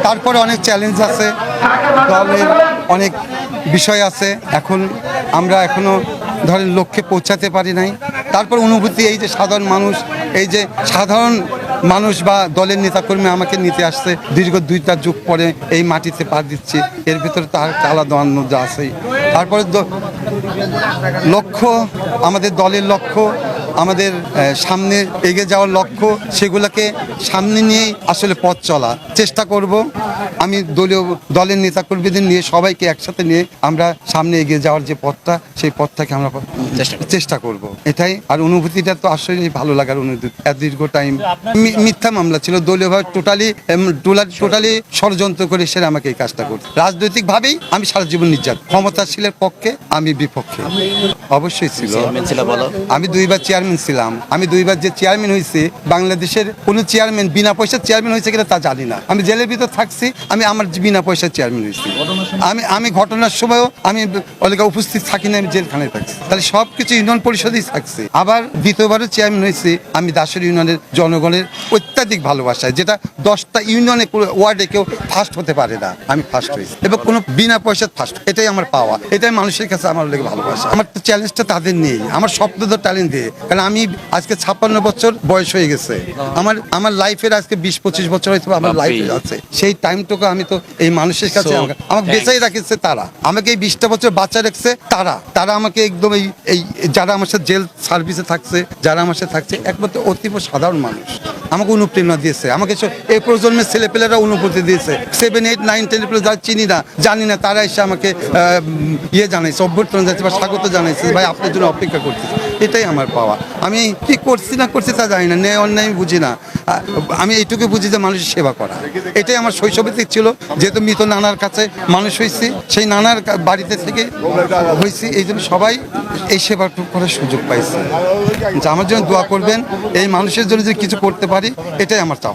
তারপরে অনেক চ্যালেঞ্জ আছে, দলের অনেক বিষয় আছে। এখন আমরা এখনো ধরেন লক্ষ্যে পৌঁছাতে পারি নাই। তারপর অনুভূতি এই যে সাধারণ মানুষ বা দলের নেতাকর্মী আমাকে নিতে আসছে, দীর্ঘ 2টা যুগ পরে এই মাটিতে পা দিচ্ছি, এর ভিতরে তার আলাদা আনন্দ আছেই। তারপরে লক্ষ্য, আমাদের দলের লক্ষ্য, আমাদের সামনে এগিয়ে যাওয়ার লক্ষ্য, সেগুলোকে সামনে নিয়েই আসলে পথ চলা চেষ্টা করব। আমি দলের নেতাকর্মীদের নিয়ে সবাইকে একসাথে নিয়ে আমরা সামনে এগিয়ে যাওয়ার যে পথটা, সেই পথটাকে আমরা চেষ্টা করব, এটাই। আর অনুভূতিটা তো আসলে ভালো লাগার অনুভূতি। দীর্ঘ টাইম মিথ্যা মামলা ছিল, দলীয়ভাবে টোটালি ষড়যন্ত্র করে সে আমাকে এই কাজটা করছে। রাজনৈতিকভাবেই আমি সারা জীবন ক্ষমতাশীলের পক্ষে, আমি বিপক্ষে। অবশ্যই ছিল। আমি 2বার চেয়ারম্যান ছিলাম। আমি 2বার যে চেয়ারম্যান হয়েছি, বাংলাদেশের কোনো চেয়ারম্যান বিনা পয়সার চেয়ারম্যান হয়েছে কিনা তা জানি না। আমি জেলের ভিতর থাকছি, আমি আমার বিনা পয়সার চেয়ারম্যান হয়েছি। আমি ঘটনার সময়ও আমি অনেকে উপস্থিত থাকি না, আমি জেলখানায় থাকছি। তাহলে সব কিছু ইউনিয়ন পরিষদেই থাকছি। আবার দ্বিতীয়বারও চেয়ারম্যান হয়েছি আমি দাসের ইউনিয়নের জনগণের অত্যাধিক ভালোবাসায়, যেটা 10টা ইউনিয়নে ওয়ার্ডে কেউ ফার্স্ট হতে পারে না, আমি ফার্স্ট হয়েছি এবং কোনো বিনা পয়সার ফার্স্ট। এটাই আমার পাওয়া, এটাই মানুষের কাছে আমার লেগে ভালোবাসা। আমার তো চ্যালেঞ্জটা তাদের নেই, আমার স্বপ্ন তো ট্যালেন্ট দিয়ে। কারণ আমি আজকে 56 বছর বয়স হয়ে গেছে। আমার লাইফের আজকে 20-25 বছর হয়তো আমার লাইফে আছে। সেই টাইমটুকু আমি তো এই মানুষের কাছে আমাকে বেঁচেই রাখছে তারা, আমাকে এই 20টা বছর বাচ্চা রেখেছে তারা আমাকে একদম এই যারা আমার সাথে জেল সার্ভিসে থাকছে, যারা আমার সাথে থাকছে, একমাত্র অতীব সাধারণ মানুষ আমাকে অনুপ্রেরণা দিয়েছে। আমাকে এই প্রজন্মের ছেলেপেলেরা অনুভূতি দিয়েছে। 7, 8, 9, 10 যারা চিনি না, জানি না, তারা এসে আমাকে জানাইছে, অভ্যর্থনা জানাইছে বা স্বাগত জানাইছে, ভাই আপনার জন্য অপেক্ষা করতেছি। এটাই আমার পাওয়া। আমি কি করছি না করছি তা জানি না, ন্যায় অন্যায় বুঝি না। আমি এইটুকু বুঝি যে মানুষের সেবা করা, এটাই আমার শৈশবে ছিল। যেহেতু মৃত নানার কাছে মানুষ হয়েছি, সেই নানার বাড়িতে থেকে হয়েছি, এই জন্য সবাই এই সেবাটুকু করার সুযোগ পাইছে। আমার জন্য দোয়া করবেন, এই মানুষের জন্য যে কিছু করতে পারি, এটাই আমার চাও।